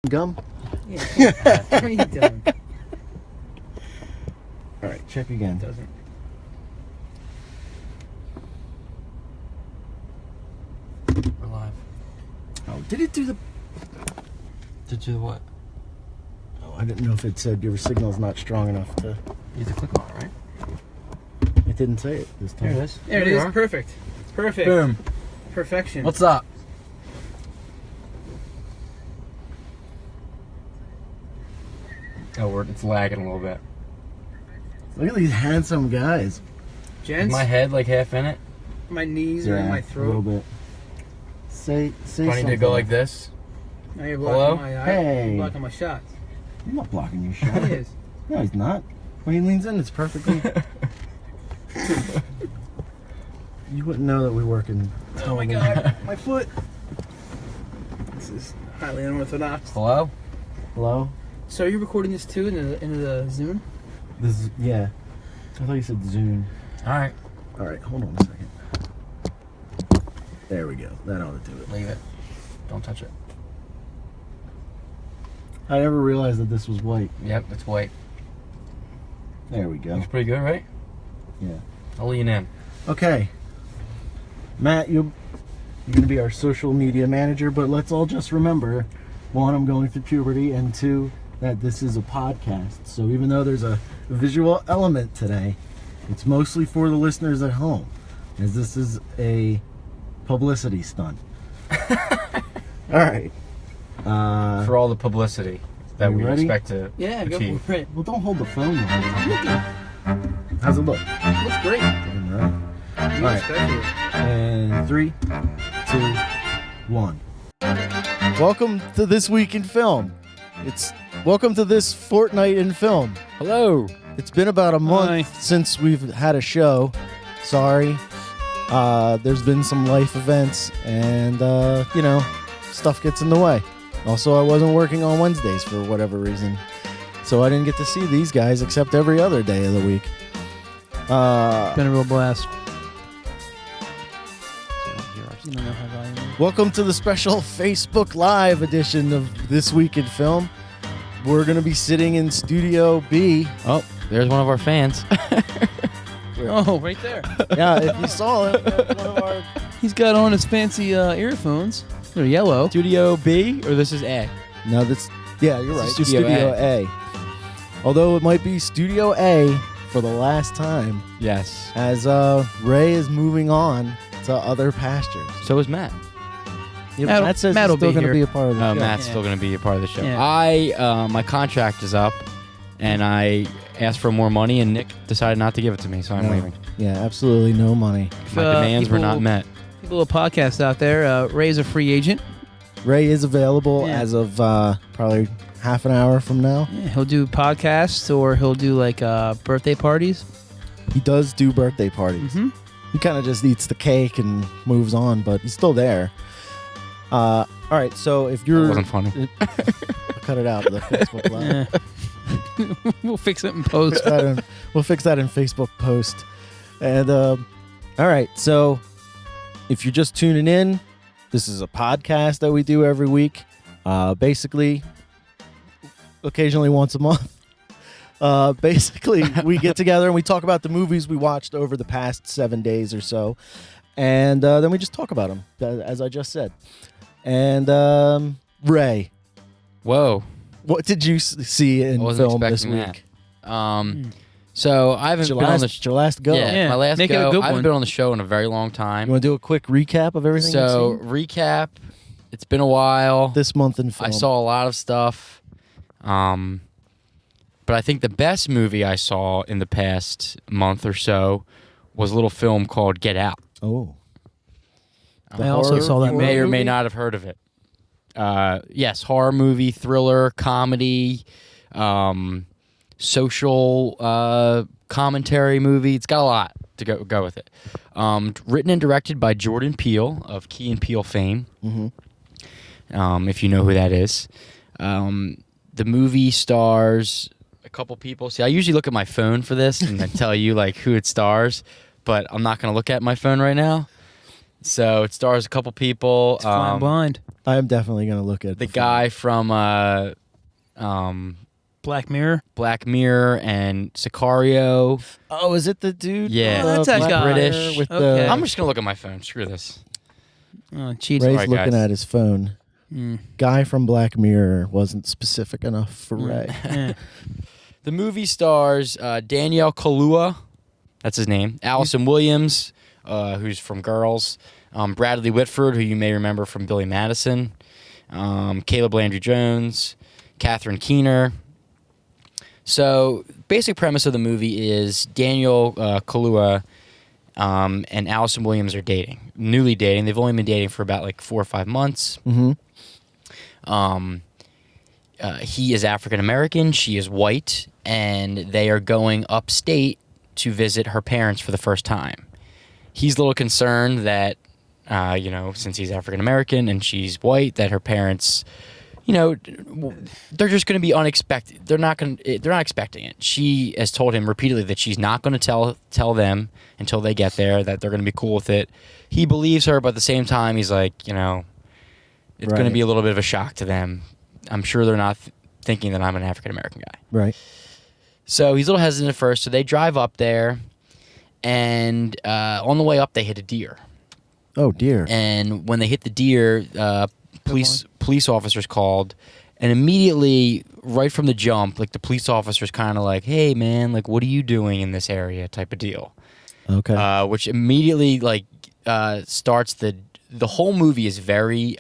gum? Yeah. What are you doing? All right, check again. Doesn't. We're live. Oh, did it do the... Did you what? Oh, I didn't know if it said your signal's not strong enough to... You have to click on it, right? It didn't say it this time. There it is. There it is. Perfect. Perfect. Boom. Perfection. What's up? Oh, it's lagging a little bit. Look at these handsome guys. Gents? Is my head like half in it? My knees are in my throat. a little bit. Say Do I need something. to go like this? Now you're Hello? blocking my eye. Hey. You're blocking my shots. I'm not blocking your shot. He is. No, he's not. When he leans in, it's perfectly... You wouldn't know that we work in... Oh my god, my foot. This is highly unorthodox. Hello? Hello? So are you recording this too into the Zoom? This is... Yeah. I thought you said Zune. Alright. All right, hold on a second. There we go. That ought to do it. Leave it. Don't touch it. I never realized that this was white. Yep, it's white. There we go. Looks pretty good, right? Yeah. I'll lean in. Okay. Matt, you're going to be our social media manager, but let's all just remember, one, I'm going through puberty, and two, that this is a podcast. So even though there's a visual element today, it's mostly for the listeners at home, as this is a publicity stunt. All right. For all the publicity that we ready? expect to Yeah, go achieve. for it. Well, don't hold the phone. How's it look? Looks great. Damn right. You All right. expected it. And 3, 2, 1. Welcome to This Week in Film. Welcome to this fortnight in film. Hello. It's been about a month Hi. since we've had a show. Sorry. There's been some life events and, stuff gets in the way. Also, I wasn't working on Wednesdays for whatever reason. So I didn't get to see these guys except every other day of the week. Been a real blast. You don't know how volume is. Welcome to the special Facebook Live edition of This Week in Film. We're going to be sitting in Studio B. Oh, there's one of our fans. Oh, right there. Yeah, if you saw him, that's one of our... He's got on his fancy earphones. They're yellow. Studio B, or this is A? No, yeah, you're right. This is Studio A. Although it might be Studio A for the last time, Yes. as Ray is moving on to other pastures. So is Matt. Yeah, Matt- Matt says Matt'll he's still be going to here. be a part of the show. Matt's Yeah. still going to be a part of the show. Yeah. My contract is up, and I asked for more money, and Nick decided not to give it to me, so I'm No. leaving. Yeah, absolutely no money. My demands were not met. People with podcasts out there, Ray's a free agent. Ray is available Yeah. as of probably half an hour from now. Yeah, he'll do podcasts or he'll do like birthday parties. He does do birthday parties. Mm-hmm. He kind of just eats the cake and moves on, but he's still there. All right, so if It you're... wasn't funny. I'll cut it out of the Facebook Live. We'll fix it in post. We'll fix that in Facebook post. And all right, so if you're just tuning in, this is a podcast that we do every week. Basically, occasionally once a month. Basically, we get together and we talk about the movies we watched over the past 7 days or so. And then we just talk about them, as I just said. And Ray, Whoa. what did you see in I wasn't film this expecting week? that. So I haven't been on the Your last go. Yeah, my last Make it a go. good I haven't one. been on the show in a very long You time. want to do a quick recap of everything So you've seen recap. It's been a while. this month in film? I saw a lot of stuff. But I think the best movie I saw in the past month or so was a little film called Get Out. Oh. I also saw that You may or may movie? not have heard of it. Yes, horror movie, thriller, comedy, social commentary movie. It's got a lot to go with it. Written and directed by Jordan Peele of Key and Peele fame. Mm-hmm. If you know who that is. The movie stars a couple people. See, I usually look at my phone for this and then tell you like who it stars, but I'm not going to look at my phone right now. So it stars a couple people. Flying blind. I am definitely going to look at The guy from Black Mirror. Black Mirror and Sicario. Oh, is it the dude? Yeah. Oh, that's that Black guy. British. With Okay. the I'm just gonna look at my phone. Screw this. Oh, cheating. Ray's Sorry, looking guys. at his phone. Guy from Black Mirror wasn't specific enough for Ray. Yeah. The movie stars Danielle Kaluuya, that's his name. Allison Williams, who's from Girls. Bradley Whitford, who you may remember from Billy Madison. Caleb Landry Jones. Catherine Keener. So, basic premise of the movie is Danielle Kaluuya and Allison Williams are dating, newly dating. They've only been dating for about like 4 or 5 months. He is African American, she is white, and they are going upstate to visit her parents for the first time. He's a little concerned that, since he's African American and she's white, that her parents, they're just going to be unexpected. They're not expecting it. She has told him repeatedly that she's not going to tell them until they get there, that they're going to be cool with it. He believes her, but at the same time, he's like, it's going to be a little bit of a shock to them. I'm sure they're not thinking that I'm an African American guy. Right. So he's a little hesitant at first. So they drive up there, and on the way up, they hit a deer. Oh, dear. And when they hit the deer, police officers called, and immediately, right from the jump, like the police officers kind of like, "Hey, man, like, what are you doing in this area?" type of deal. Okay. Which immediately starts the whole movie is very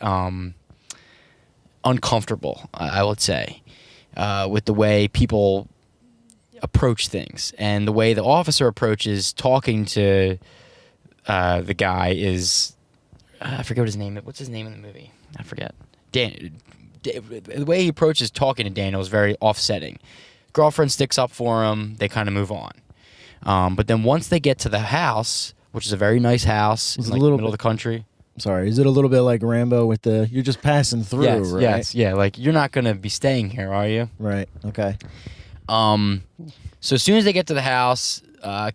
uncomfortable, I would say, with the way people approach things, and the way the officer approaches talking to the guy is, I forget what his name is. What's his name in the movie? I forget. The way he approaches talking to Daniel is very offsetting. Girlfriend sticks up for him. They kind of move on. But then once they get to the house, which is a very nice house in the middle of the country. Sorry, is it a little bit like Rambo with you're just passing through, Yes, right? yes, yeah. Like, you're not going to be staying here, are you? Right, okay. So as soon as they get to the house,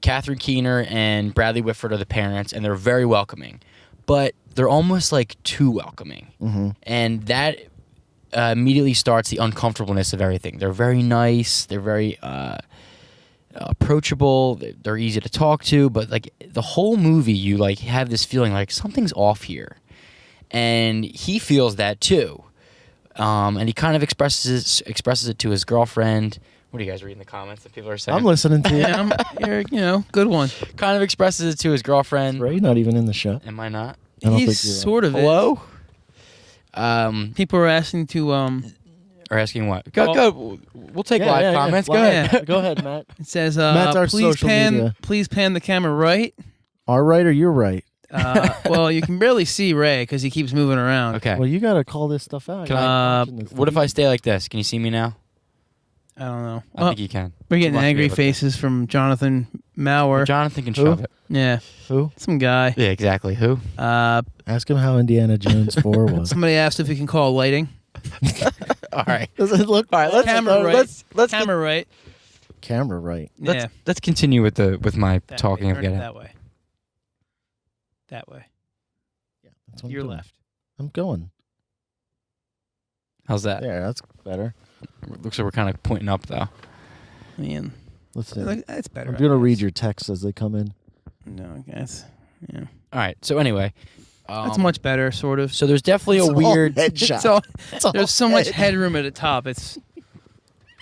Catherine Keener and Bradley Whitford are the parents, and they're very welcoming. But they're almost like too welcoming. Mm-hmm. And that immediately starts the uncomfortableness of everything. They're very nice. They're very approachable. They're easy to talk to. But like the whole movie, you like have this feeling like something's off here. And he feels that too. And he kind of expresses it to his girlfriend. What are you guys reading the comments that people are saying? I'm listening to you. Yeah, you're, good one. Kind of expresses it to his girlfriend. Ray not even in the show. Am I not? I don't He's think you're sort of. Hello? People are asking to. Or asking what? Go. We'll take live yeah. comments. Well, Go ahead. yeah. Go ahead, Matt. It says, Matt's our please social media. please pan the camera right. Our right or you're right? Well, you can barely see Ray because he keeps moving around. Okay. Well, you got to call this stuff out. Can You're I- watching this What if thing. I stay like this? Can you see me now? I don't know. I think you can. We're getting Must be angry able to. faces from Jonathan Mauer. Jonathan can Who? shove it. Yeah, Who? some guy. Yeah, exactly. Who? Ask him how Indiana Jones 4 was. Somebody asked if we can call lighting. All right. Does it look? All right. Let's Camera right. let's Camera right. Camera right. Yeah. let's continue with my That talking way. of Turn it getting. that way. That way. That's what I'm Your doing. left. I'm going. How's that? There, that's better. Looks like we're kind of pointing up though. Man, Let's see. that's better. I'm I going to read guess. your texts as they come in. No, I guess. Yeah. All right. So anyway, That's much better, sort of. So there's definitely a It's all weird. headshot. It's all- It's all there's so much head. headroom at the top. It's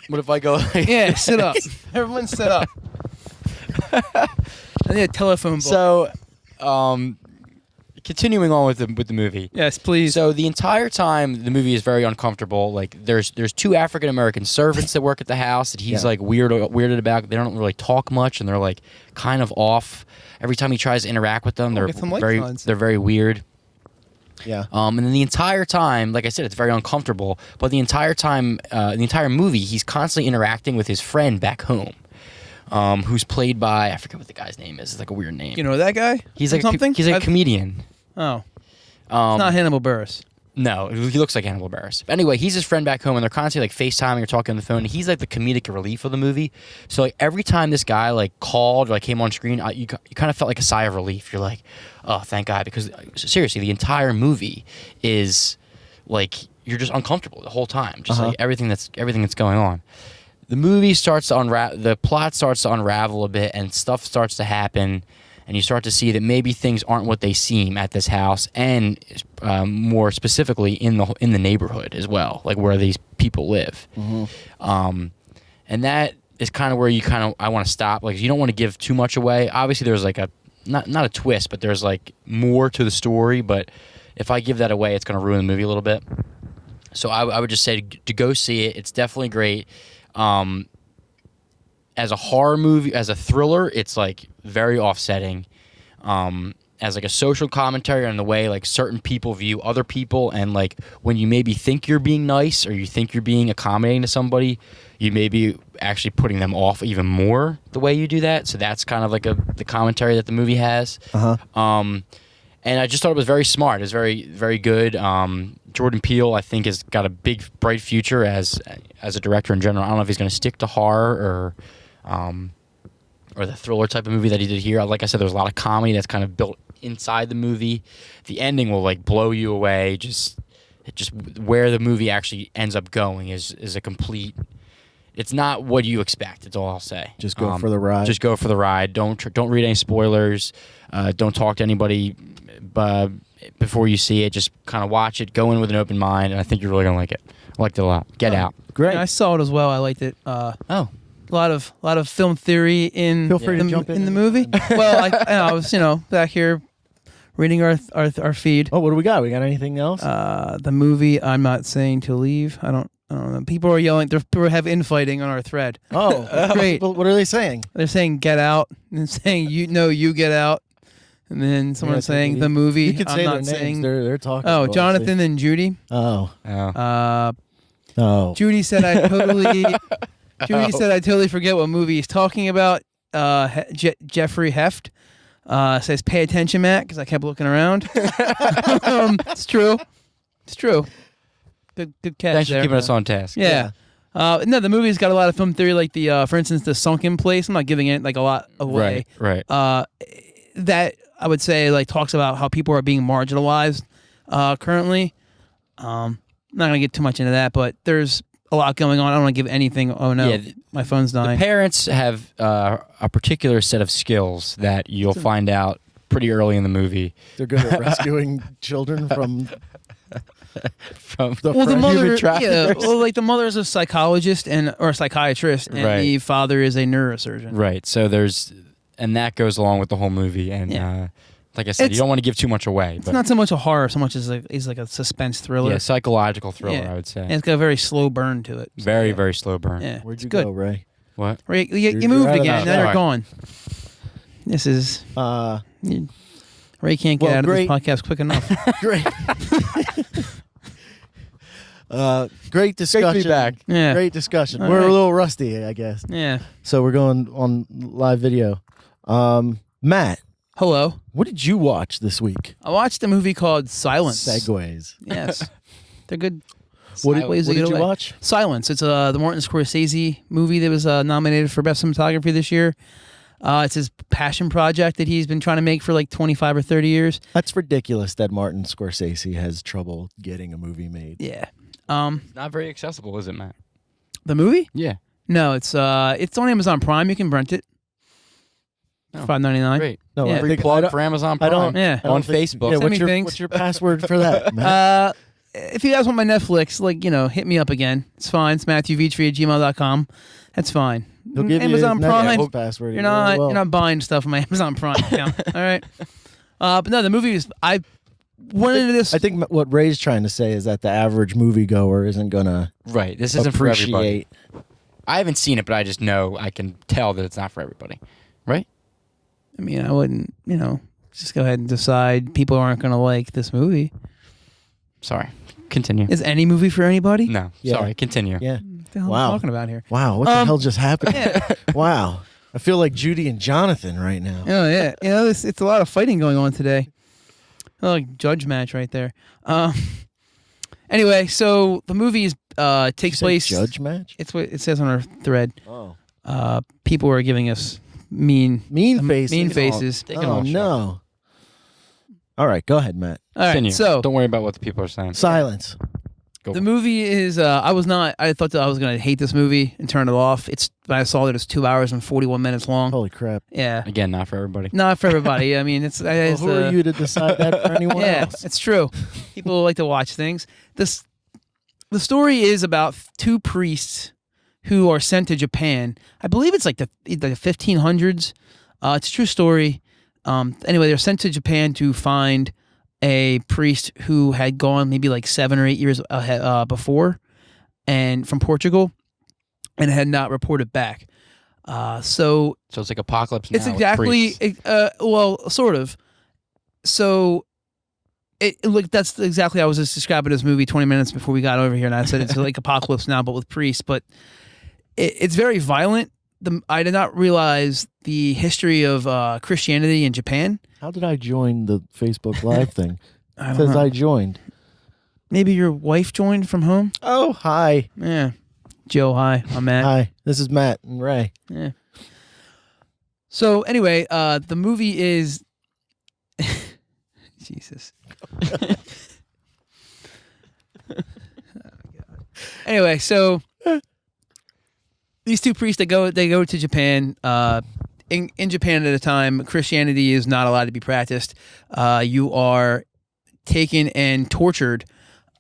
What if I go? Like, yeah. Sit up. Everyone sit up. I need a telephone book. So, continuing on with the movie. Yes, please. So the entire time the movie is very uncomfortable. Like there's two African American servants that work at the house that he's Yeah. like weirded about. They don't really talk much and they're like kind of off. Every time he tries to interact with them, get some light they're signs. very weird. Yeah. And then the entire time, like I said, it's very uncomfortable. But the entire time, the entire movie, he's constantly interacting with his friend back home, who's played by, I forget what the guy's name is. It's like a weird name. You know that guy? He's Or like something. He's like a comedian. Oh, it's not Hannibal Buress. No, he looks like Hannibal Buress. But anyway, he's his friend back home, and they're constantly like FaceTiming or talking on the phone. And he's like the comedic relief of the movie. So like every time this guy like called or like came on screen, you kind of felt like a sigh of relief. You're like, oh, thank God, because seriously, the entire movie is like you're just uncomfortable the whole time, just like everything that's going on. The movie starts to the plot starts to unravel a bit, and stuff starts to happen, and you start to see that maybe things aren't what they seem at this house, and more specifically in the neighborhood as well, like where these people live. And that is kind of where I want to stop. Like, you don't want to give too much away. Obviously, there's like not a twist, but there's like more to the story. But if I give that away, it's going to ruin the movie a little bit. So I would just say to go see it. It's definitely great. As a horror movie, as a thriller, it's like very offsetting. As like a social commentary on the way like certain people view other people, and like when you maybe think you're being nice or you think you're being accommodating to somebody, you may be actually putting them off even more the way you do that. So that's kind of like the commentary that the movie has. And I just thought it was very smart. It was very, very good. Jordan Peele, I think, has got a big, bright future as a director in general. I don't know if he's going to stick to horror or the thriller type of movie that he did here. Like I said, there's a lot of comedy that's kind of built inside the movie. The ending will like blow you away. Just where the movie actually ends up going is a complete. It's not what you expect. That's all I'll say. Just go for the ride. Just go for the ride. Don't read any spoilers. Don't talk to anybody before you see it. Just kind of watch it. Go in with an open mind, and I think you're really gonna like it. I liked it a lot. Get Out. Great. Yeah, I saw it as well. I liked it. A lot of film theory in Feel free to jump in the movie. Well, I was back here reading our feed. Oh, what do we got? We got anything else? The movie I'm Not Saying to Leave. I don't know. People are yelling. People have infighting on our thread. Oh, great. What are they saying? They're saying "Get Out" and saying you get out, and then someone's saying the movie. You could say I'm their not saying. names. They're talking. Oh, Jonathan and Judy. Oh. Judy said I totally. Judy said I totally forget what movie he's talking about. Jeffrey Heft says pay attention, Matt, because I kept looking around. It's true. It's true. Good catch. Thanks for there. keeping us on task. Yeah. No, the movie's got a lot of film theory, like for instance, the sunken place. I'm not giving it like a lot away. Right. That I would say like talks about how people are being marginalized currently. I'm not gonna get too much into that, but there's a lot going on. I don't want to give anything. Oh no, my phone's dying. The parents have a particular set of skills that you'll find out pretty early in the movie. They're good at rescuing children from the mother, traffickers. like the mother is a psychologist or a psychiatrist, and the father is a neurosurgeon. Right. So that goes along with the whole movie, and like I said, you don't want to give too much away. It's not so much a horror, so much as like a suspense thriller. Yeah, psychological thriller, I would say. And it's got a very slow burn to it. So very, very slow burn. Yeah, Where'd you good. go, Ray? What? Ray, you moved again. Now you're gone. This is Ray can't get out of this podcast quick enough. Great. Great discussion. Great to be back. Yeah. Great discussion. All We're right. a little rusty, I guess. Yeah. So we're going on live video. Matt, Hello. what did you watch this week? I watched a movie called Silence. Segues. Yes. They're good. What ways to did get you away. watch? Silence. It's the Martin Scorsese movie that was nominated for Best Cinematography this year. It's his passion project that he's been trying to make for like 25 or 30 years. That's ridiculous that Martin Scorsese has trouble getting a movie made. Yeah. Not very accessible, is it, Matt? The movie? Yeah. No, it's on Amazon Prime. You can rent it. Oh, $5.99. Great. No, Yeah. I Free think- plug I don't- for Amazon I Prime. don't- Yeah. I don't On think- Facebook. Yeah, Send me things. what's your password for that, Matt? If you guys want my Netflix, hit me up again. It's fine. It's MatthewV3@gmail.com. That's fine. He'll give Amazon you his Prime. Netflix password. You're not buying stuff on my Amazon Prime account. All right. But no, the movie is. I went into this. I think what Ray's trying to say is that the average moviegoer isn't gonna Right. This isn't for everybody. appreciate. I haven't seen it, but I just know I can tell that it's not for everybody. Right? I mean, I wouldn't. Just go ahead and decide people aren't going to like this movie. Sorry. Continue. Is any movie for anybody? No. Yeah. Sorry. Continue. Yeah. What the hell Wow. am I talking about here? Wow. What the hell just happened? Yeah. Wow. I feel like Judy and Jonathan right now. Oh yeah. It's a lot of fighting going on today. Like judge match right there. Anyway, so the movie takes place. Judge match. It's what it says on our thread. Oh. People are giving us mean faces. Mean faces. They can Oh all shut up. no. All right. Go ahead, Matt. All right. Continue. So Don't worry about what the people are saying. Silence. Go. The movie is. I thought that I was gonna hate this movie and turn it off. When I saw that it's 2 hours and 41 minutes long. Holy crap! Yeah. Again, not for everybody. Not for everybody. I mean, Well, who are you to decide that for anyone yeah, else? it's true. People like to watch things. The story is about two priests who are sent to Japan. I believe it's like the 1500s. It's a true story. Anyway, they're sent to Japan to find a priest who had gone maybe like 7 or 8 years ahead, before, and from Portugal, and had not reported back. So it's like Apocalypse Now. it's exactly sort of. So that's exactly, I was just describing this movie 20 minutes before we got over here, and I said it's like Apocalypse Now but with priests. But it's very violent. I did not realize the history of Christianity in Japan. How did I join the Facebook Live thing? I It don't says know. I joined. Maybe your wife joined from home? Oh, hi. Yeah. Joe, hi. I'm Matt. Hi. This is Matt and Ray. Yeah. So anyway, the movie is Jesus. Oh, God. Anyway, so these two priests, they go to Japan. In Japan at the time, Christianity is not allowed to be practiced. You are taken and tortured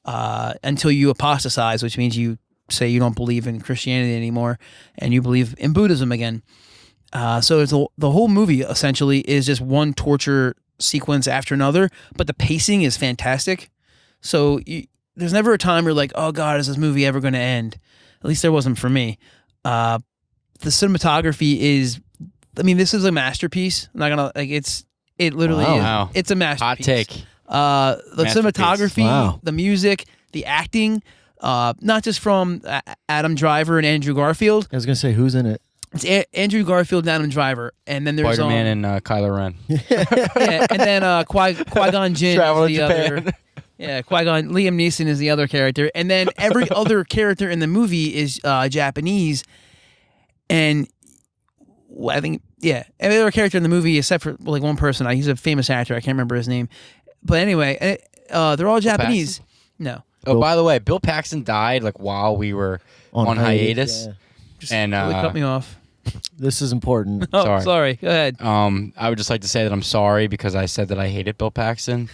until you apostatize, which means you say you don't believe in Christianity anymore and you believe in Buddhism again. So it's the whole movie essentially is just one torture sequence after another, but the pacing is fantastic. So there's never a time where you're like, oh God, is this movie ever going to end? At least there wasn't for me. The cinematography is, I mean, this is a masterpiece. I'm not gonna it literally is. Wow. It's a masterpiece. Hot take. The cinematography, Wow. the music, the acting, not just from Adam Driver and Andrew Garfield. I was going to say, who's in it? It's Andrew Garfield and Adam Driver, and then there's Spider-Man and Kylo Ren. yeah, and then Qui-Gon Jinn Travel is to the Japan. other. Yeah, Qui-Gon. Liam Neeson is the other character, and then every other character in the movie is Japanese, and I think every other character in the movie except for like one person. He's a famous actor. I can't remember his name, but anyway, they're all Japanese. No. Oh, by the way, Bill Paxton died like while we were on hiatus, yeah. and Really cut me off. This is important. Oh, sorry. Go ahead. I would just like to say that I'm sorry because I said that I hated Bill Paxton.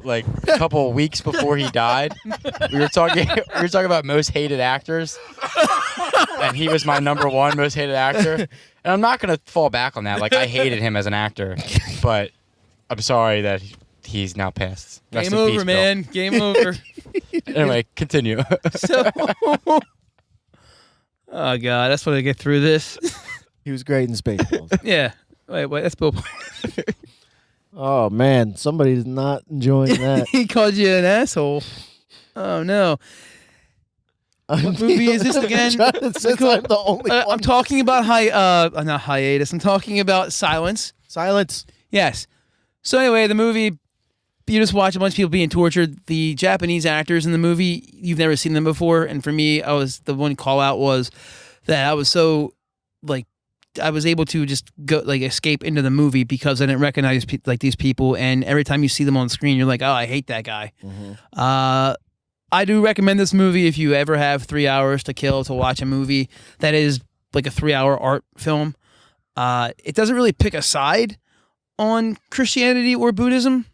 Like a couple of weeks before he died, we were talking about most hated actors, and he was my number one most hated actor. And I'm not gonna fall back on that. Like I hated him as an actor, but I'm sorry that he's now passed. Rest Game in over, peace, Bill. man. Game over. Anyway, continue. So, oh God, that's what I get through this. He was great in Spaceballs. Yeah. Wait, that's Bill. Oh, man. Somebody's not enjoying that. He called you an asshole. Oh no. What movie is this again? Since I'm the only one. I'm talking about not hiatus. I'm talking about Silence. Silence. Yes. So anyway, the movie, you just watch a bunch of people being tortured. The Japanese actors in the movie, you've never seen them before. And for me, the one call out was that I was so I was able to just go escape into the movie because I didn't recognize these people. And every time you see them on screen, you're like, oh, I hate that guy. Mm-hmm. I do recommend this movie if you ever have 3 hours to kill to watch a movie that is like a 3-hour art film. It doesn't really pick a side on Christianity or Buddhism.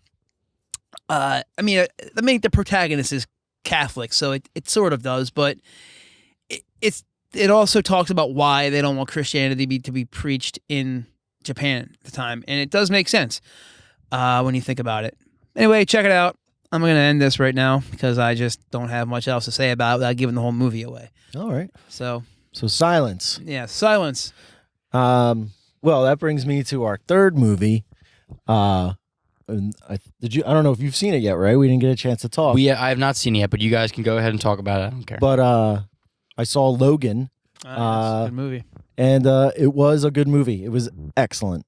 I mean, the protagonist is Catholic, so it sort of does, but it also talks about why they don't want Christianity to be preached in Japan at the time, and it does make sense when you think about it. Anyway, check it out. I'm going to end this right now because I just don't have much else to say about it without giving the whole movie away. All right. So Silence. yeah, Silence. Well, that brings me to our third movie. And I don't know if you've seen it yet, right? We didn't get a chance to talk. I have not seen it yet, but you guys can go ahead and talk about it. I don't care. But I saw Logan, It's a good movie. and it was a good movie. It was excellent.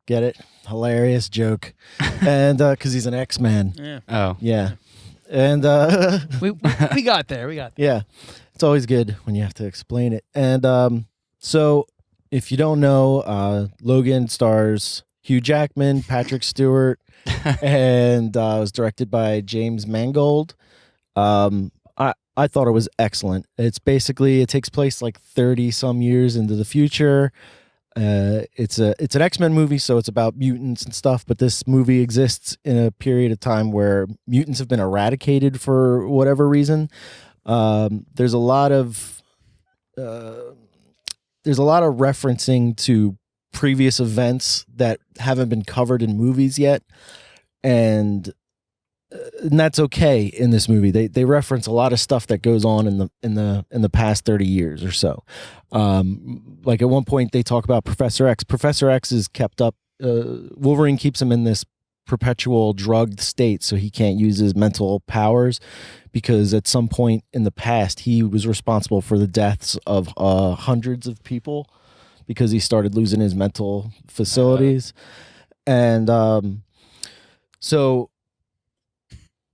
Get it? Hilarious joke. And because he's an X-man. Yeah, Oh. Yeah. And we got there. We got there. yeah, it's always good when you have to explain it. And so if you don't know, Logan stars Hugh Jackman, Patrick Stewart, and it was directed by James Mangold. I thought it was excellent. It's basically, it takes place like 30 some years into the future. It's an X-Men movie, so it's about mutants and stuff, but this movie exists in a period of time where mutants have been eradicated for whatever reason. There's a lot of referencing to previous events that haven't been covered in movies yet, and that's okay in this movie. They reference a lot of stuff that goes on in the past 30 years or so. Like at one point they talk about Professor X. Professor X is kept up. Wolverine keeps him in this perpetual drugged state, so he can't use his mental powers, because at some point in the past he was responsible for the deaths of hundreds of people because he started losing his mental facilities. And so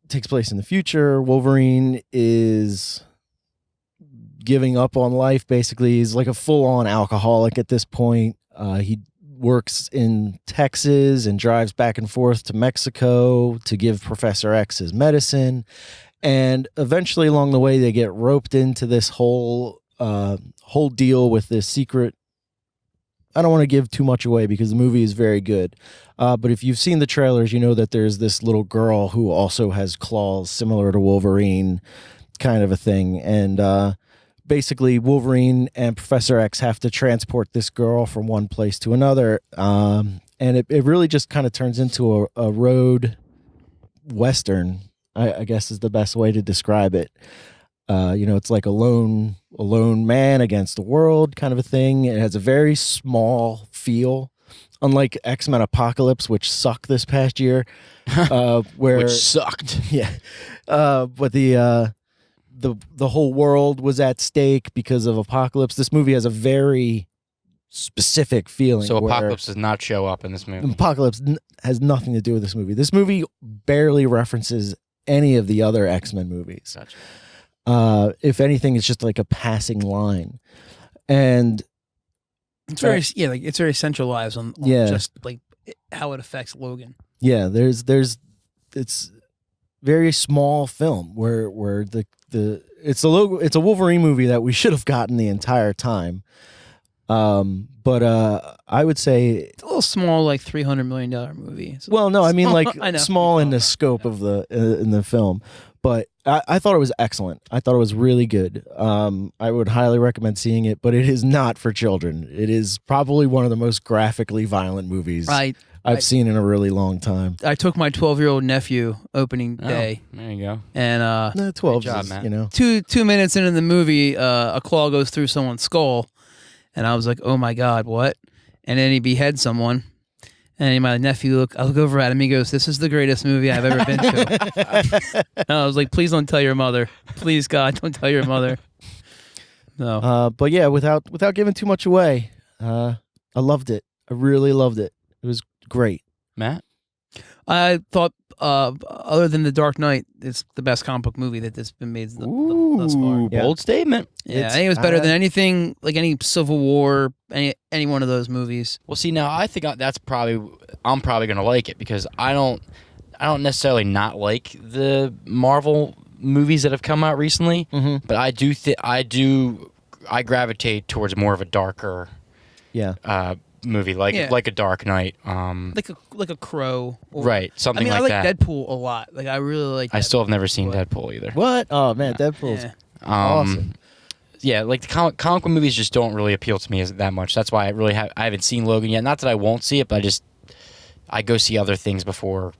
takes place in the future. Wolverine is giving up on life. Basically, he's like a full-on alcoholic at this point. He works in Texas and drives back and forth to Mexico to give Professor X his medicine. And eventually along the way, they get roped into this whole deal with this secret. I don't want to give too much away because the movie is very good. But if you've seen the trailers, you know that there's this little girl who also has claws similar to Wolverine, kind of a thing. And basically, Wolverine and Professor X have to transport this girl from one place to another. And it really just kind of turns into a road western, I guess is the best way to describe it. It's like a lone man against the world kind of a thing. It has a very small feel, unlike X-Men Apocalypse, which sucked this past year. Which sucked. Yeah. But the whole world was at stake because of Apocalypse. This movie has a very specific feeling. So Apocalypse does not show up in this movie. Apocalypse has nothing to do with this movie. This movie barely references any of the other X-Men movies. Gotcha. If anything, it's just like a passing line, and it's very it's very centralized on just like how it affects Logan. Yeah, it's very small film where it's a Wolverine movie that we should have gotten the entire time. But I would say it's a little small, like $300 million movie. Well, no, I mean like I know. small in the scope of in the film. But I thought it was excellent. I thought it was really good. I would highly recommend seeing it, but it is not for children. It is probably one of the most graphically violent movies I've seen in a really long time. I took my 12-year-old nephew opening day. There you go. And 12 job, is, man. 2 minutes into the movie, a claw goes through someone's skull, and I was like, "Oh my God, what?" And then he beheads someone. And my nephew, I look over at him. He goes, "This is the greatest movie I've ever been to." And I was like, "Please don't tell your mother. Please, God, don't tell your mother." No. But yeah, without giving too much away, I loved it. I really loved it. It was great. Matt? I thought, other than The Dark Knight, it's the best comic book movie that's been made thus far. Yeah. Bold statement. Yeah, I think it was better than anything, like any Civil War, any one of those movies. Well, see, now I think I'm probably going to like it because I don't necessarily not like the Marvel movies that have come out recently, but I gravitate towards more of a darker movie, like a Dark Knight, like a Crow, right? Something I like like that. Deadpool a lot. Like I really like. I still have never seen Deadpool either. What? Oh man, Deadpool's awesome. Yeah, like the comic book movies just don't really appeal to me that much. That's why I haven't seen Logan yet. Not that I won't see it, but I go see other things before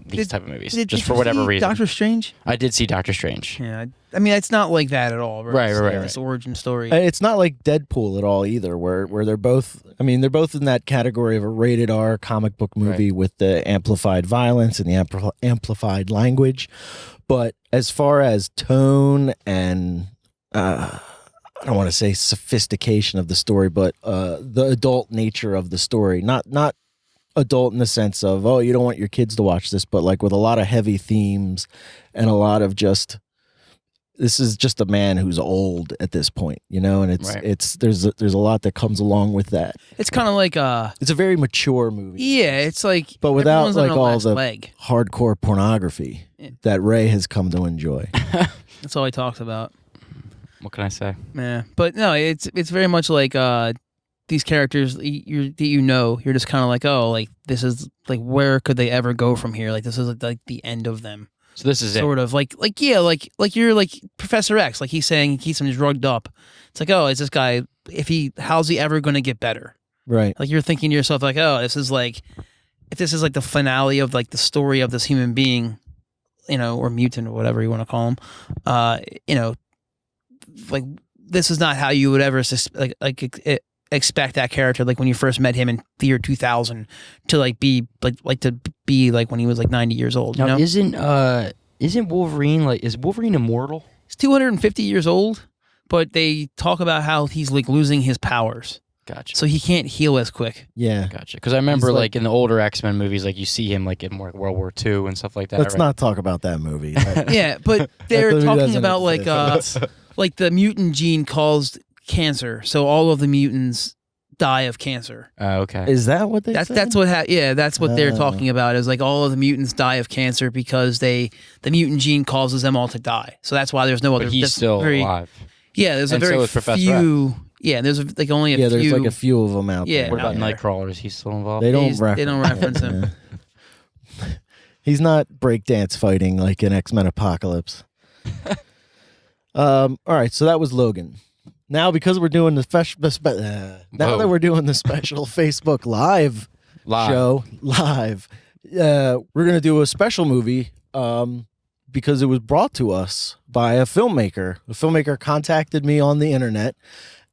these type of movies, just for whatever reason. Doctor Strange? I did see Doctor Strange. Yeah, I mean it's not like that at all. Right. It's origin story. It's not like Deadpool at all either, where they're both. I mean, they're both in that category of a rated R comic book movie with the amplified violence and the amplified language. But as far as tone and I don't want to say sophistication of the story, but the adult nature of the story, not adult in the sense of, oh, you don't want your kids to watch this, but like with a lot of heavy themes and a lot of just this is just a man who's old at this point, you know, and Right. there's a lot that comes along with that. It's kind of like It's a very mature movie. yeah, it's like But without everyone's on like their all last the leg. hardcore pornography Yeah. that Ray has come to enjoy. That's all he talks about. What can I say? Yeah, but no, it's very much like these characters you're just kind of like, oh, like this is like where could they ever go from here? Like this is like the end of them. So this is Sort of like you're like Professor X, like he's saying he keeps him drugged up. It's like, oh, is this guy? How's he ever going to get better? Right. Like you're thinking to yourself, like, oh, this is like the finale of like the story of this human being, you know, or mutant or whatever you want to call him. You know, like this is not how you would ever expect that character, like when you first met him in the year 2000, to be when he was like 90 years old. You Now, know? isn't Wolverine is Wolverine immortal? He's 250 years old, but they talk about how he's like losing his powers, Gotcha. so he can't heal as quick. Yeah. Gotcha. Because I remember He's like in the older X-Men movies, like you see him like in more World War II and stuff like that. Let's right? not talk about that movie. Yeah, but they're movie talking doesn't about exist. like the mutant gene caused cancer, so all of the mutants die of cancer. Okay. Is that what they That's said? that's what that's what they're Oh. talking about, is like all of the mutants die of cancer because the mutant gene causes them all to die. So that's why there's no other. But he's that's still very, alive. Yeah, there's And a so very is Professor few. Yeah, there's like only a few. there's like a few of them out Yeah, there. What about out there. Nightcrawler? Is he still involved? They don't They don't reference him. Yeah. He's not breakdance fighting like in X-Men Apocalypse. All right, so that was Logan. Now, because we're doing the now that we're doing the special Facebook Live show live, we're gonna do a special movie because it was brought to us by a filmmaker. The filmmaker contacted me on the internet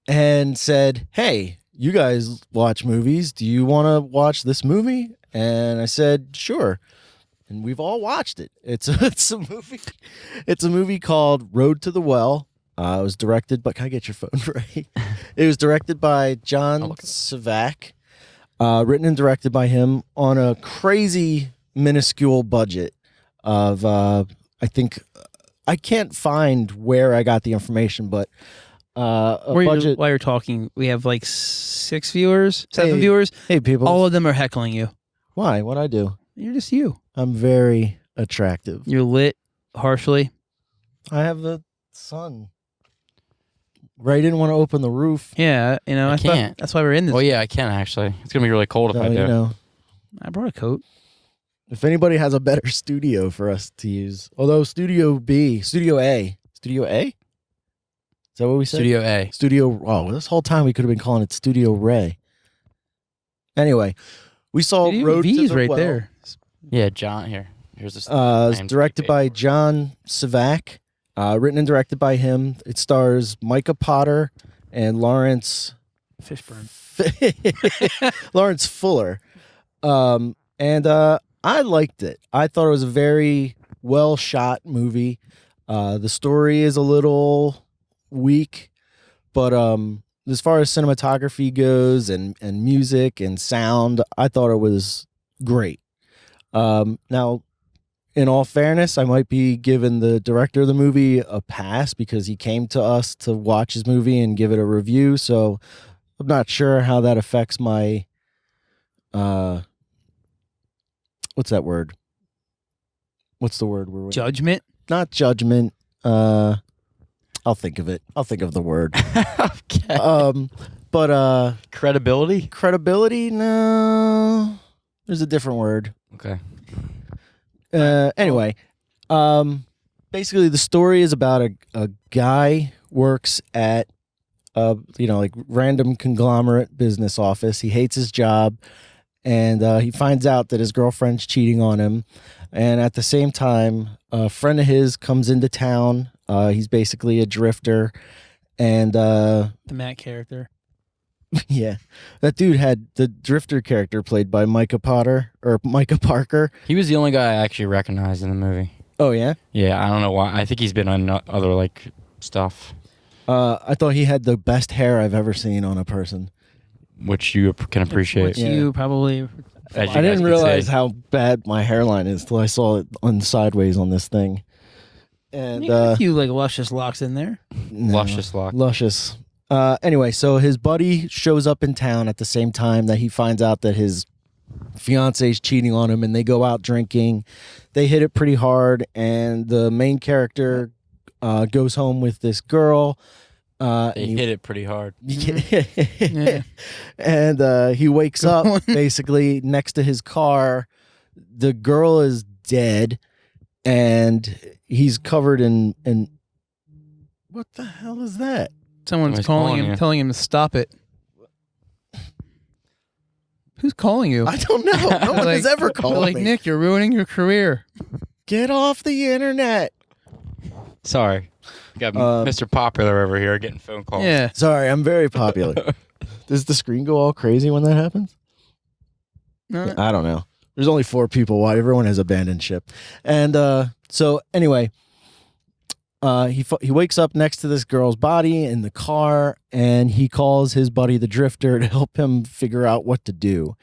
and said, "Hey, you guys watch movies. Do you want to watch this movie?" And I said, "Sure." And we've all watched it. It's a movie. It's a movie called Road to the Well. It was directed by. Can I get your phone, Ray? It was directed by John Savak. Written and directed by him on a crazy minuscule budget of. I think I can't find where I got the information, but budget. While you're talking, we have like 7 viewers. Hey, people! All of them are heckling you. Why? What'd I do? You're just you. I'm very attractive. You're lit harshly. I have the sun. Ray didn't want to open the roof. Yeah, you know, I thought can't. that's why we're in this. Well, yeah, I can actually. It's gonna be really cold if So, I do. you know, I brought a coat. if anybody has a better studio for us to use, although Studio A? Is that what we said? Studio A. Studio. Oh, this whole time we could have been calling it Studio Ray. Anyway, we saw Road to V's the right Well. there. Yeah, John. Here's the. It's directed by John Savak. Written and directed by him. It stars Micah Potter and Lawrence Fishburne. Lawrence Fuller. And I liked it. I thought it was a very well shot movie. The story is a little weak, but as far as cinematography goes and music and sound, I thought it was great. Now, in all fairness, I might be giving the director of the movie a pass because he came to us to watch his movie and give it a review. So I'm not sure how that affects my what's that word? What's the word? Judgment. Not judgment. I'll think of it. I'll think of the word. Okay. But Credibility. credibility? No. There's a different word. Okay. Anyway, basically the story is about a guy works at like random conglomerate business office. He hates his job, and he finds out that his girlfriend's cheating on him. And at the same time, a friend of his comes into town. He's basically a drifter, and The Matt character. yeah, that dude had the drifter character played by Micah Parker. He was the only guy I actually recognized in the movie. Oh yeah. Yeah, I don't know why. I think he's been on other like stuff, I thought he had the best hair I've ever seen on a person. which you can appreciate. Which you probably. As you I guys didn't could realize say. how bad my hairline is till I saw it on sideways on this thing. And You got a few like luscious locks in there. no, Luscious lock. luscious. Anyway, so his buddy shows up in town at the same time that he finds out that his fiance's cheating on him, and they go out drinking. They hit it pretty hard, and the main character goes home with this girl. They hit it pretty hard. Yeah. And he wakes up basically next to his car. The girl is dead, and he's covered in what the hell is that? Someone's Somebody's calling calling him, you. telling him to stop it. Who's calling you? I don't know. No one has ever They're called like, me. Nick, you're ruining your career. Get off the internet. Sorry. Got Mr. Popular over here getting phone calls. Yeah. Sorry, I'm very popular. Does the screen go all crazy when that happens? No, I don't know. There's only 4 people. Why everyone has abandoned ship. And so anyway, he wakes up next to this girl's body in the car, and he calls his buddy the Drifter to help him figure out what to do.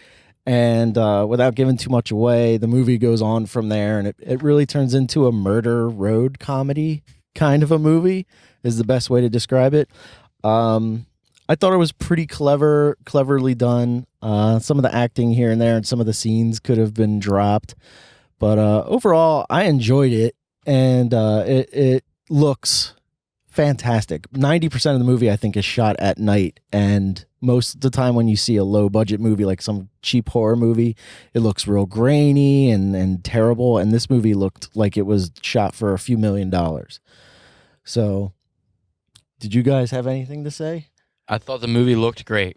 And without giving too much away, the movie goes on from there, and it really turns into a murder road comedy kind of a movie is the best way to describe it. I thought it was pretty cleverly done. Some of the acting here and there and some of the scenes could have been dropped. But overall, I enjoyed it, and it looks fantastic. 90% of the movie, I think, is shot at night, and most of the time when you see a low-budget movie, like some cheap horror movie, it looks real grainy and terrible, and this movie looked like it was shot for a few $1 million. So, did you guys have anything to say? I thought the movie looked great.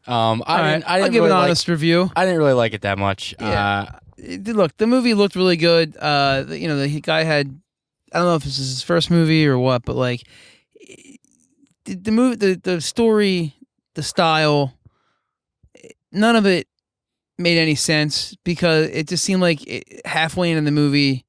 All right, I'll give really an honest review. I didn't really like it that much. Yeah. Look, the movie looked really good. The guy had, I don't know if this is his first movie or what, but like the movie, the story, the style, none of it made any sense because it just seemed like halfway into the movie,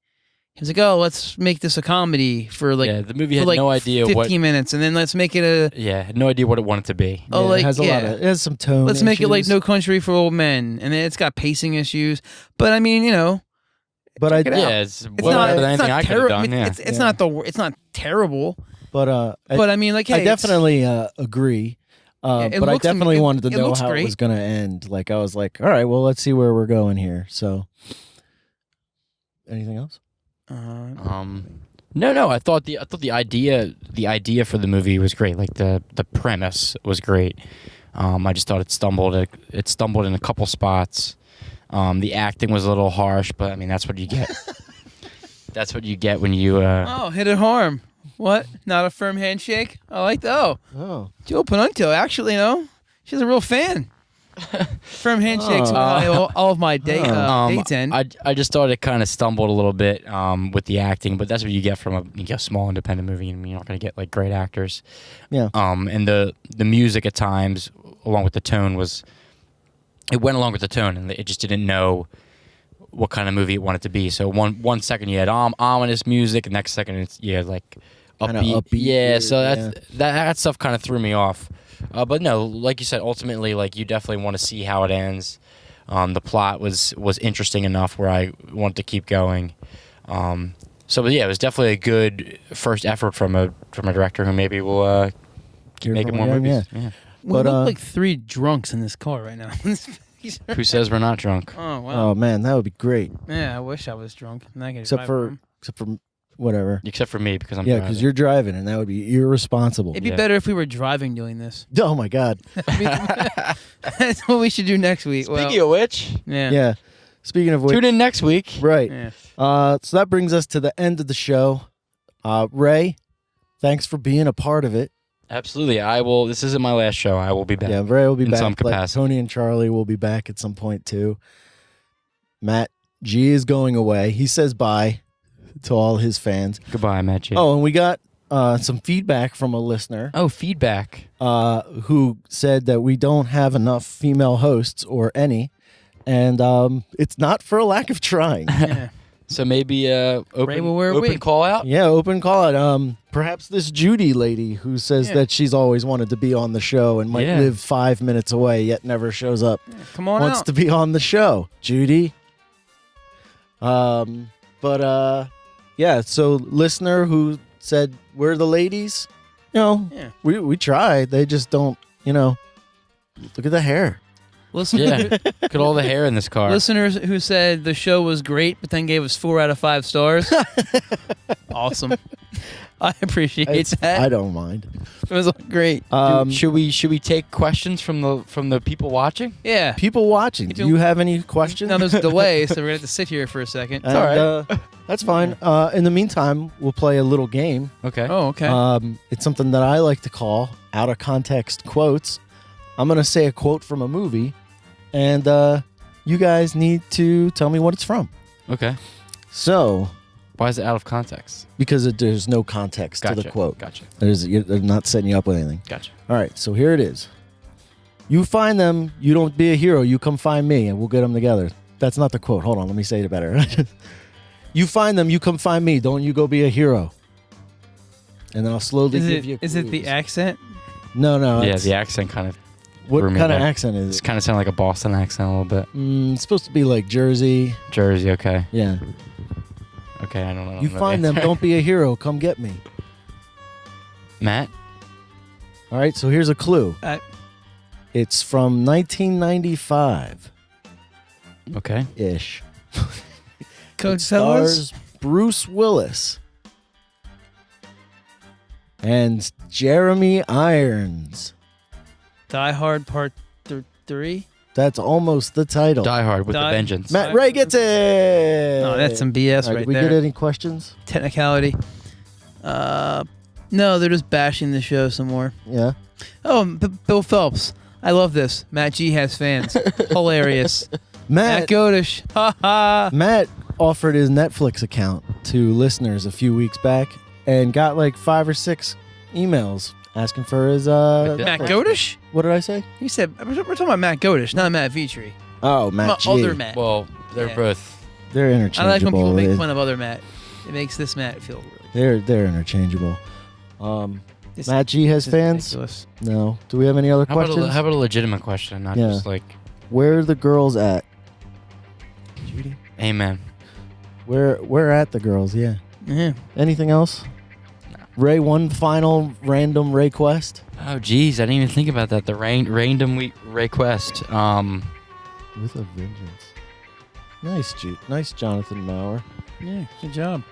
he was like, "Oh, let's make this a comedy for like the movie had for like no idea 50 what. minutes, and then let's make it a Had no idea what it wanted to be. Oh, Yeah, like, it has a lot of, it has some tone. let's make it like issues. No Country for Old Men, and then it's got pacing issues. But I mean, But I check it out. It's It's better not, than it's anything not I could have terrible. done. Yeah. It's not terrible. but But I mean, like, hey, I definitely agree. it But I looks- definitely wanted to it know looks how it great. was going to end. Like, I was like, all right, well, let's see where we're going here. So, anything else? No. I thought the idea for the movie was great. Like the premise was great. I just thought it stumbled in a couple spots. The acting was a little harsh, but I mean that's what you get. That's what you get when you. hit it hard. What? Not a firm handshake? I like that. Oh. Joe Panunto, actually, she's a real fan. Firm handshakes with all of my dates end. I just thought it kind of stumbled a little bit with the acting, but that's what you get from a small independent movie. I mean, you're not going to get like great actors. Yeah. And the music at times, along with the tone, it went along with the tone, and it just didn't know what kind of movie it wanted to be. So one second you had ominous music, and next second you had like upbeat. Yeah. So that stuff kind of threw me off. But no, like you said, ultimately, like you definitely want to see how it ends. The plot was interesting enough where I wanted to keep going. But yeah, it was definitely a good first effort from a director who maybe will keep making more movies. Yeah. We look like 3 drunks in this car right now. Who says we're not drunk? Oh wow! Oh man, that would be great. Yeah, I wish I was drunk. And I could Except drive for home. whatever. Except for me because I'm Yeah, driving. because you're driving, and that would be irresponsible. It'd be Yeah. better if we were driving doing this. Oh my God. That's what we should do next week. Speaking of which, Yeah. Speaking of which, tune in next week. right. Yeah. So that brings us to the end of the show. Ray, thanks for being a part of it. Absolutely, I will. This isn't my last show. I will be back. Yeah, Ray will be in back. some Like, capacity. Tony and Charlie will be back at some point too. Matt G is going away. He says bye to all his fans. Goodbye, Matt G. Oh, and we got some feedback from a listener Feedback. who said that we don't have enough female hosts or any, and it's not for a lack of trying. Yeah. So maybe Ray will wear a open wig. call out. Yeah, open call it. Perhaps this Judy lady who says Yeah. that she's always wanted to be on the show and might Yeah. live 5 minutes away yet never shows up. Come on Wants out. to be on the show. Judy, Yeah. So listener who said we're the ladies, Yeah. we tried. They just don't. Look at the hair. Listener, Yeah. Look at all the hair in this car. listeners who said the show was great, but then gave us 4 out of 5 stars. Awesome. I appreciate that. I don't mind. It was great. Should we take questions from the people watching? Yeah. People watching, do you have any questions? Now there's a delay, so we're gonna have to sit here for a second. And, all right. That's fine. In the meantime, we'll play a little game. Okay. Oh, okay. It's something that I like to call out of context quotes. I'm going to say a quote from a movie, and you guys need to tell me what it's from. Okay. So, Why is it out of context? because there's no context to the quote. Gotcha. They're not setting you up with anything. Gotcha. All right, so here it is. You find them, you don't be a hero, you come find me, and we'll get them together. That's not the quote. Hold on, let me say it better. You find them, you come find me, don't you go be a hero. And then I'll slowly give you Is it the clues. accent? No. Yeah, it's- the accent kind of. What for me, kind of that- accent is It's it? kind of sound like a Boston accent a little bit. It's supposed to be like Jersey. Jersey. Okay. Yeah. Okay. I don't know. You find them, don't be a hero, come get me. Matt. All right, so here's a clue. Uh, It's from 1995-ish. Okay. Coach It Sellers? stars Bruce Willis and Jeremy Irons. Die Hard Part 3? That's almost the title. Die Hard with Die- a Vengeance. Matt Ray gets it. No, that's some BS All right, right did we there. get any questions? Technicality. No, they're just bashing the show some more. Yeah. Oh, Bill Phelps. I love this. Matt G has fans. Hilarious. Matt Matt Godish. Ha ha. Matt offered his Netflix account to listeners a few weeks back and got like 5 or 6 emails asking for his Matt Godish? What did I say? He said, we're talking about Matt Godish, not Matt Vitri. Oh, Matt G. Other Matt. Well, they're Yeah. both. They're I interchangeable. like when people make It- fun of other Matt. It makes this Matt feel really They're interchangeable. This- Matt G has this is fans? ridiculous. No. Do we have any other How about, questions? how about a legitimate question, not Yeah. just like, Where are the girls at? Judy? amen. Where at the girls? Yeah. Yeah. Anything else? No. Ray, one final random Ray quest. Oh, geez, I didn't even think about that. The random request. With a vengeance. Nice, Jonathan Maurer. Yeah, good job.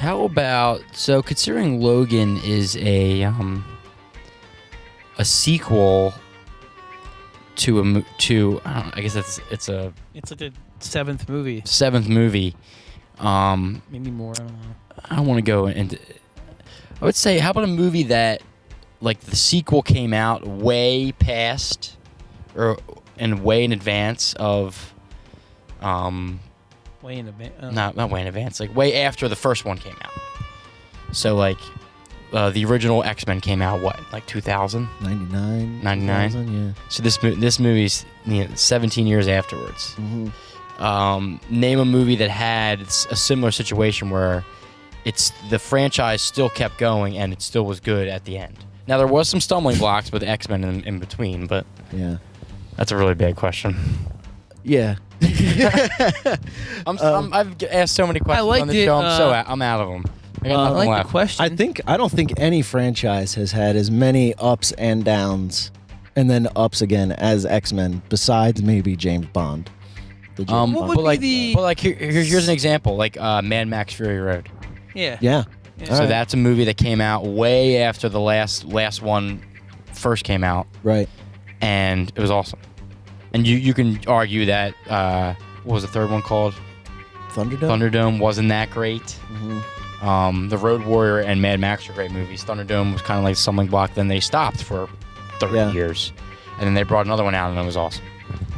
How about, so considering Logan is a sequel to I don't know, I guess it's a It's like the 7th movie. 7th movie. Maybe more. I don't know. I don't want to go into. I would say, how about a movie that, like, the sequel came out way past, and way in advance of, Way in advance. not way in advance, like way after the first one came out. So like, the original X-Men came out what, like 2000? 99. 99? 2000, yeah. So this movie's 17 years afterwards. Mm-hmm. Name a movie that had a similar situation where the franchise still kept going and it still was good at the end. Now there was some stumbling blocks with X-Men in between, but Yeah. that's a really big question. Yeah. I've asked so many questions liked on the it, show. I'm out of them. I got I nothing like left. the question. I don't think any franchise has had as many ups and downs and then ups again as X-Men, besides maybe James Bond. The James What Bond. would but like, be the- but like here's an example, like Mad Max Fury Road. Yeah. Yeah. Yeah. All So right. that's a movie that came out way after the last one first came out, Right. and it was awesome. And you can argue that what was the third one called? Thunderdome? Thunderdome wasn't that great. Mm-hmm. The Road Warrior and Mad Max are great movies. Thunderdome was kind of like a stumbling block. Then they stopped for 30 Yeah. years, and then they brought another one out, and it was awesome.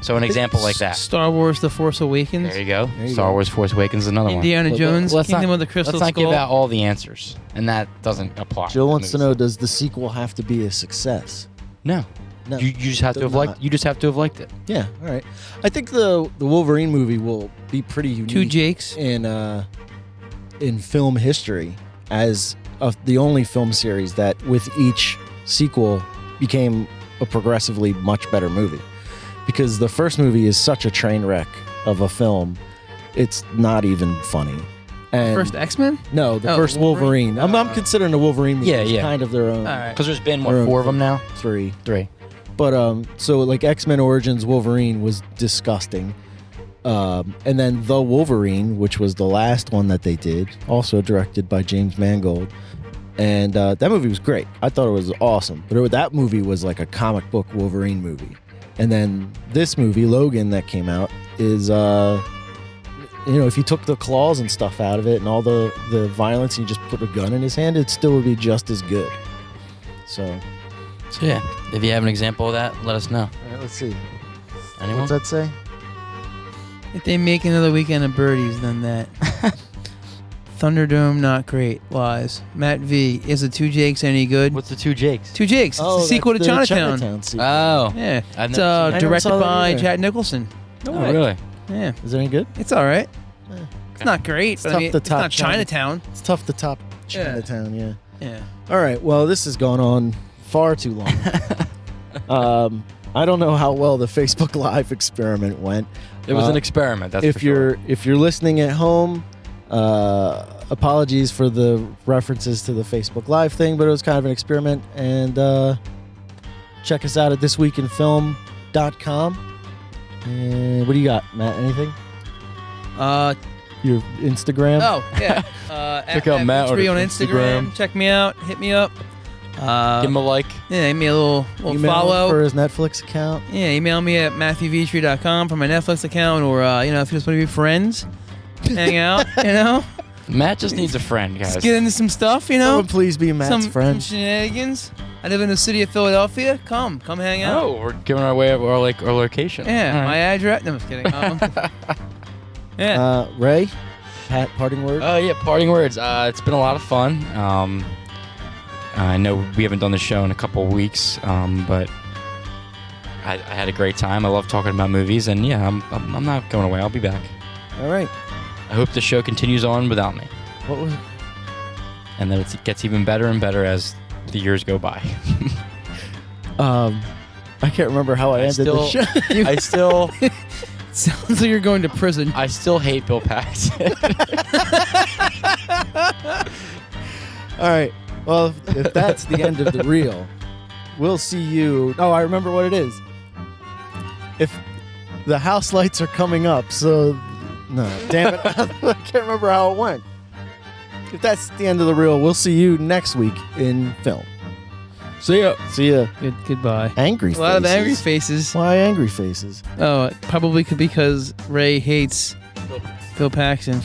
So an example like that. Star Wars: The Force Awakens. There you go. There you Star go. Wars: Force Awakens is another Indiana But Jones, let's Kingdom not- of the Crystal one. Let's not Skull. give out all the answers, and that doesn't apply. Jill to wants to movies. know: does the sequel have to be a success? No. No. You just have to does have liked. not. You just have to have liked it. Yeah. All right. I think the Wolverine movie will be pretty unique. Two Jakes. in film history as the only film series that with each sequel became a progressively much better movie, because the first movie is such a train wreck of a film, it's not even funny. And First X-Men? no, the Oh, first Wolverine. Wolverine? I'm considering the Wolverine movie Yeah. kind of their own. All right. Because there's been, Or- 4 of them now? 3. 3. But so like X-Men Origins Wolverine was disgusting. And then The Wolverine, which was the last one that they did, also directed by James Mangold. And that movie was great. I thought it was awesome. But that movie was like a comic book Wolverine movie. And then this movie, Logan, that came out, is, if you took the claws and stuff out of it and all the violence and you just put a gun in his hand, it still would be just as good. So yeah, if you have an example of that, let us know. all right, let's see. Anyone? What's that say? If they make another weekend of birdies, then that. Thunderdome, not great. Lies. Matt V. Is the Two Jakes any good? What's the Two Jakes? Two Jakes. It's the sequel to that's the Chinatown. sequel. Oh. Yeah. I've It's never seen it. directed I never saw that by either. Jack Nicholson. Oh, really? Yeah. Is it any good? It's all right. Yeah. It's not great, It's but I tough mean, to it's top not Chinatown. It's tough to top Yeah. Chinatown, yeah. Yeah. All right, well, this has gone on far too long. I don't know how well the Facebook Live experiment went. It was an experiment, that's if for sure. if you're listening at home, apologies for the references to the Facebook Live thing, but it was kind of an experiment. And check us out at thisweekinfilm.com. And what do you got, Matt? Anything? Your Instagram? Oh, yeah. Check out Matt on on Instagram. Instagram. Check me out. Hit me up. Give him a like. Yeah, give me a little Email follow. for his Netflix account. Yeah, email me at matthewvetrie.com for my Netflix account, or if you just want to be friends, hang out, Matt just needs a friend, guys. Just get into some stuff, Someone please be Matt's some friend. shenanigans. I live in the city of Philadelphia. Come hang out. Oh, we're giving our way up our location. Yeah, All my right. address. No, I'm just kidding. Yeah. Ray, Pat, parting word? Yeah, parting words. It's been a lot of fun. I know we haven't done the show in a couple of weeks, but I had a great time. I love talking about movies, and yeah, I'm not going away. I'll be back. All right. I hope the show continues on without me, What was and that it gets even better and better as the years go by. I can't remember how I ended the show. I still Sounds like you're going to prison. I still hate Bill Paxton. All right. Well, if that's the end of the reel, we'll see you. Oh, I remember what it is. If the house lights are coming up, so no, damn it, I can't remember how it went. If that's the end of the reel, we'll see you next week in film. See ya. See ya. Goodbye. Angry A faces. lot of angry faces. Why angry faces? Oh, probably because Ray hates Bill Paxton.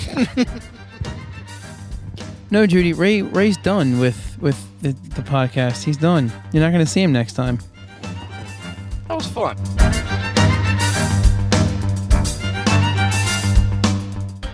No, Judy. Ray's done with the podcast. He's done. You're not going to see him next time. That was fun.